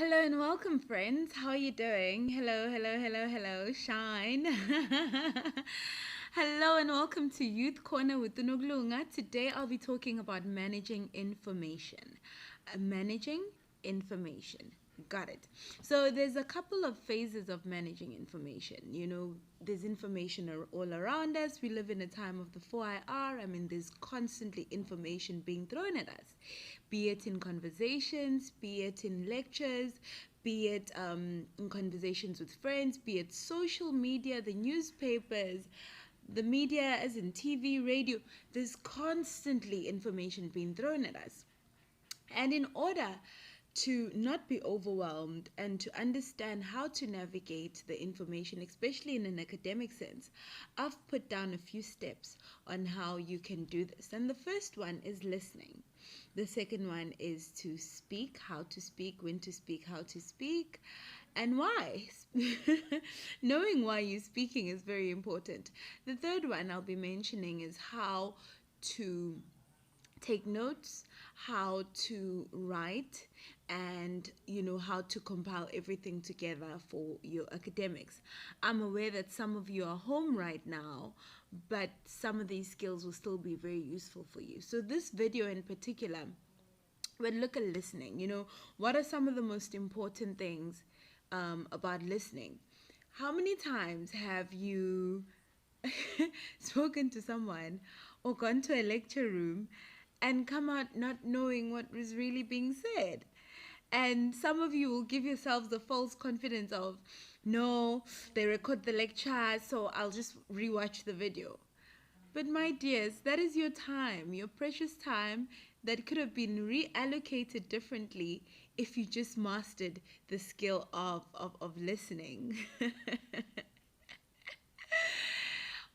Hello and welcome, friends. How are you doing? Hello, hello, hello, hello. Shine. Hello and welcome to Youth Corner with Nokulunga. Today I'll be talking about managing information. Managing information. Got it. So there's a couple of phases of managing information. There's information all around us. We live in a time of the 4IR. There's constantly information being thrown at us, be it in conversations, be it in lectures, be it in conversations with friends, be it social media, the newspapers, the media, as in TV, radio. There's constantly information being thrown at us. And in order to not be overwhelmed and to understand how to navigate the information, especially in an academic sense, I've put down a few steps on how you can do this. And the first one is listening. The second one is to speak, how to speak, when to speak, how to speak, and why. Knowing why you're speaking is very important. The third one I'll be mentioning is how to take notes, how to write, and how to compile everything together for your academics. I'm aware that some of you are home right now, but some of these skills will still be very useful for you. So this video in particular, we'll look at listening. What are some of the most important things about listening? How many times have you spoken to someone or gone to a lecture room and come out not knowing what was really being said? And some of you will give yourselves the false confidence of, no, they record the lecture, so I'll just rewatch the video. But my dears, that is your time, your precious time that could have been reallocated differently if you just mastered the skill of listening.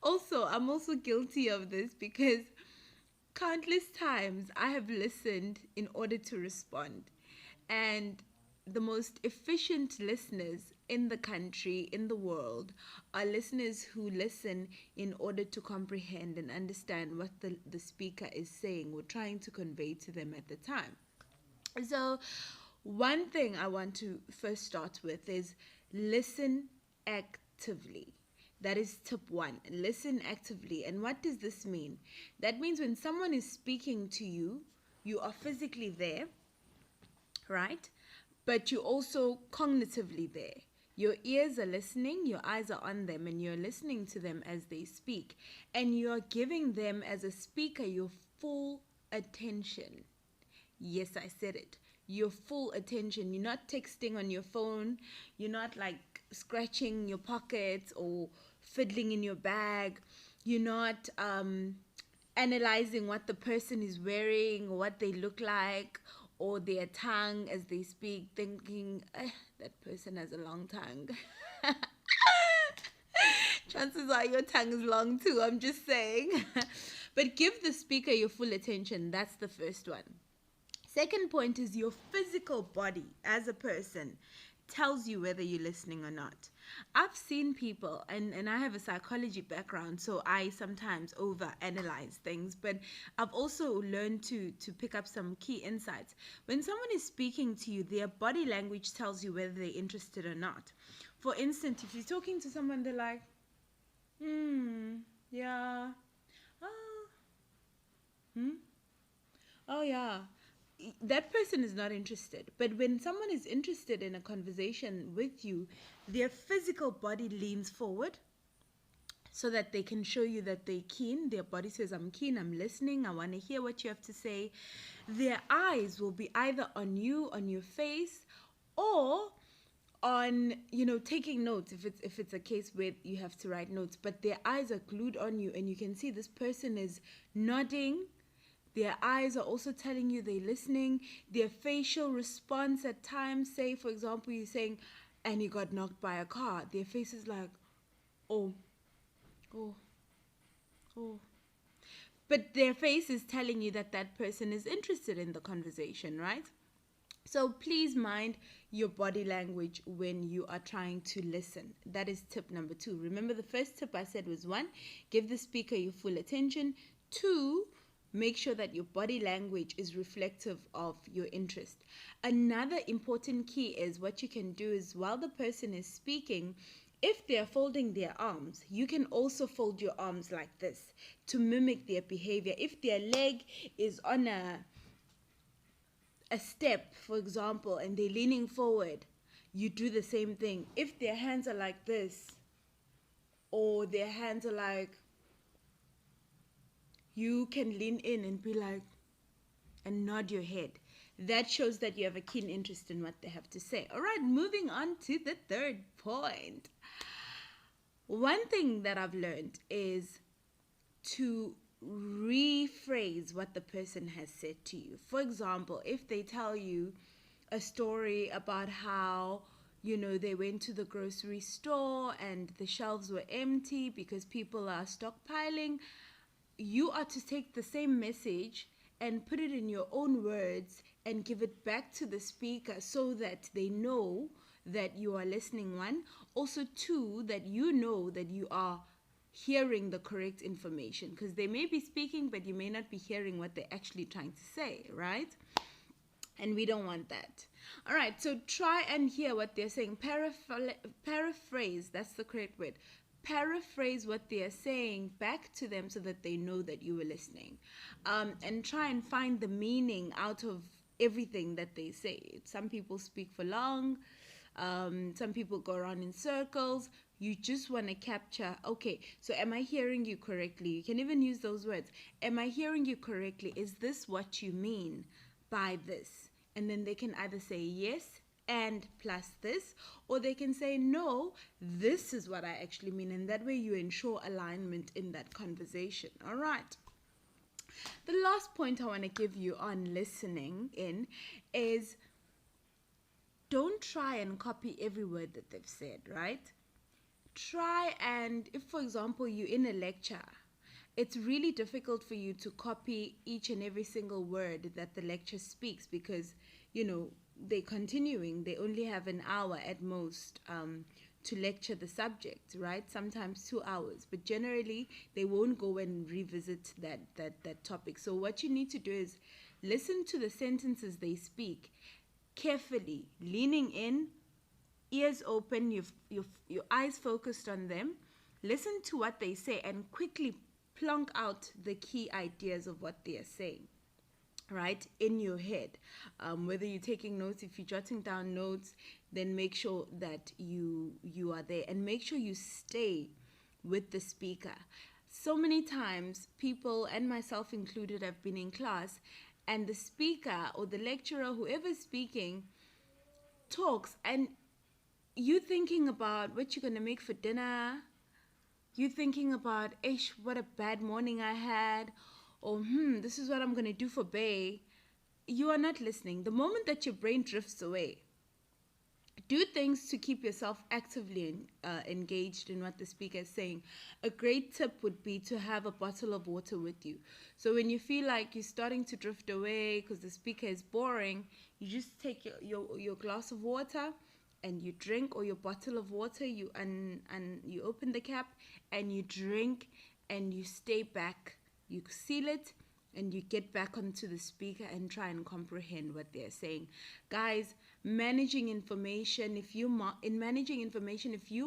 Also, I'm also guilty of this because countless times I have listened in order to respond. And the most efficient listeners in the country, in the world, are listeners who listen in order to comprehend and understand what the speaker is saying or trying to convey to them at the time. So, one thing I want to first start with is listen actively. That is tip one. Listen actively. And what does this mean? That means when someone is speaking to you, you are physically there, right? But you're also cognitively there. Your ears are listening, your eyes are on them, and you're listening to them as they speak. And you're giving them, as a speaker, your full attention. Yes, I said it. Your full attention. You're not texting on your phone. You're not like scratching your pockets or fiddling in your bag. You're not analyzing what the person is wearing or what they look like or their tongue as they speak, thinking, that person has a long tongue. Chances are your tongue is long too, I'm just saying. But give the speaker your full attention. That's the first one. Second point is your physical body as a person tells you whether you're listening or not. I've seen people, and I have a psychology background, so I sometimes overanalyze things, but I've also learned to pick up some key insights. When someone is speaking to you, their body language tells you whether they're interested or not. For instance, if you're talking to someone, they're like, yeah, oh, oh yeah, that person is not interested. But when someone is interested in a conversation with you, their physical body leans forward so that they can show you that they're keen. Their body says, I'm keen, I'm listening, I want to hear what you have to say. Their eyes will be either on you, on your face, or on taking notes if it's a case where you have to write notes. But their eyes are glued on you, and you can see this person is nodding. Their eyes are also telling you they're listening. Their facial response at times, say, for example, you're saying, and he got knocked by a car. Their face is like, oh, oh, oh. But their face is telling you that that person is interested in the conversation, right? So please mind your body language when you are trying to listen. That is tip number 2. Remember, the first tip I said was 1, give the speaker your full attention. 2, make sure that your body language is reflective of your interest. Another important key is what you can do is while the person is speaking, if they're folding their arms, you can also fold your arms like this to mimic their behavior. If their leg is on a step, for example, and they're leaning forward, you do the same thing. If their hands are like this, or their hands are like, you can lean in and be like, and nod your head. That shows that you have a keen interest in what they have to say. All right, moving on to the third point. One thing that I've learned is to rephrase what the person has said to you. For example, if they tell you a story about how, they went to the grocery store and the shelves were empty because people are stockpiling, you are to take the same message and put it in your own words and give it back to the speaker so that they know that you are listening, one. Also, two, that you know that you are hearing the correct information, because they may be speaking, but you may not be hearing what they're actually trying to say, right? And we don't want that. All right, so try and hear what they're saying. Paraphrase, that's the correct word. Paraphrase what they are saying back to them so that they know that you were listening. And try and find the meaning out of everything that they say. Some people speak for long. Some people go around in circles. You just want to capture, okay, so am I hearing you correctly? You can even use those words. Am I hearing you correctly? Is this what you mean by this? And then they can either say yes and plus this, or they can say no, this is what I actually mean. And that way you ensure alignment in that conversation. All right. The last point I want to give you on listening in is don't try and copy every word that they've said, right? Try and, if for example you're in a lecture, it's really difficult for you to copy each and every single word that the lecture speaks because, they're continuing. They only have an hour at most to lecture the subject, right? Sometimes 2 hours, but generally they won't go and revisit that topic. So what you need to do is listen to the sentences they speak carefully, leaning in, ears open, your eyes focused on them. Listen to what they say and quickly plonk out the key ideas of what they are saying, right, in your head. Whether you're taking notes, if you're jotting down notes, then make sure that you are there and make sure you stay with the speaker. So many times, people, and myself included, have been in class and the speaker or the lecturer, whoever's speaking, talks and you thinking about what you're going to make for dinner. You thinking about, what a bad morning I had, or this is what I'm going to do for Bay. You are not listening. The moment that your brain drifts away, do things to keep yourself actively engaged in what the speaker is saying. A great tip would be to have a bottle of water with you. So when you feel like you're starting to drift away because the speaker is boring, you just take your glass of water and you drink, or your bottle of water, you open the cap and you drink and you stay back. You seal it and you get back onto the speaker and try and comprehend what they're saying. Guys, managing information, if you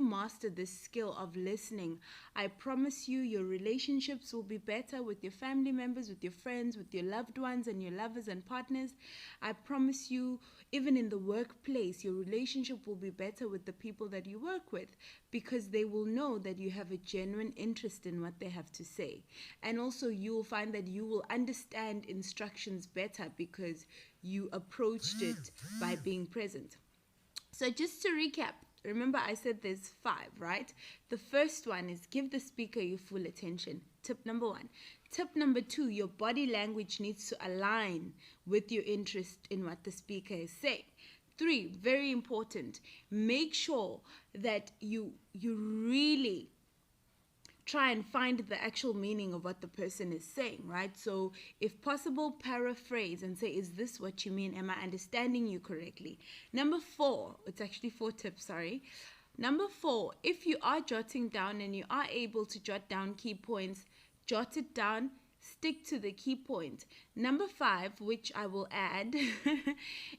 master this skill of listening, I promise you your relationships will be better with your family members, with your friends, with your loved ones and your lovers and partners. I promise you, even in the workplace, your relationship will be better with the people that you work with, because they will know that you have a genuine interest in what they have to say. And also you will find that you will understand instructions better because you approached it by being present. So just to recap, remember I said there's 5, right? The first one is give the speaker your full attention. Tip number 1. Tip number 2, your body language needs to align with your interest in what the speaker is saying. 3, very important, make sure that you really try and find the actual meaning of what the person is saying, right? So if possible, paraphrase and say, is this what you mean? Am I understanding you correctly? Number 4, it's actually 4 tips, sorry. Number 4, if you are jotting down and you are able to jot down key points, jot it down, Stick to the key point. Number 5, which I will add,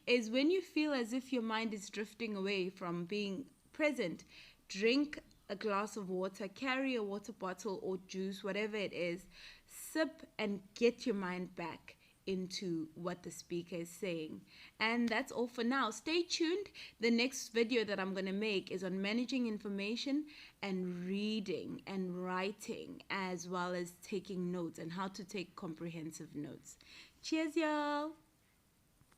is when you feel as if your mind is drifting away from being present, drink a glass of water, carry a water bottle or juice, whatever it is, sip and get your mind back into what the speaker is saying. And that's all for now. Stay tuned. The next video that I'm going to make is on managing information and reading and writing, as well as taking notes and how to take comprehensive notes. Cheers, y'all.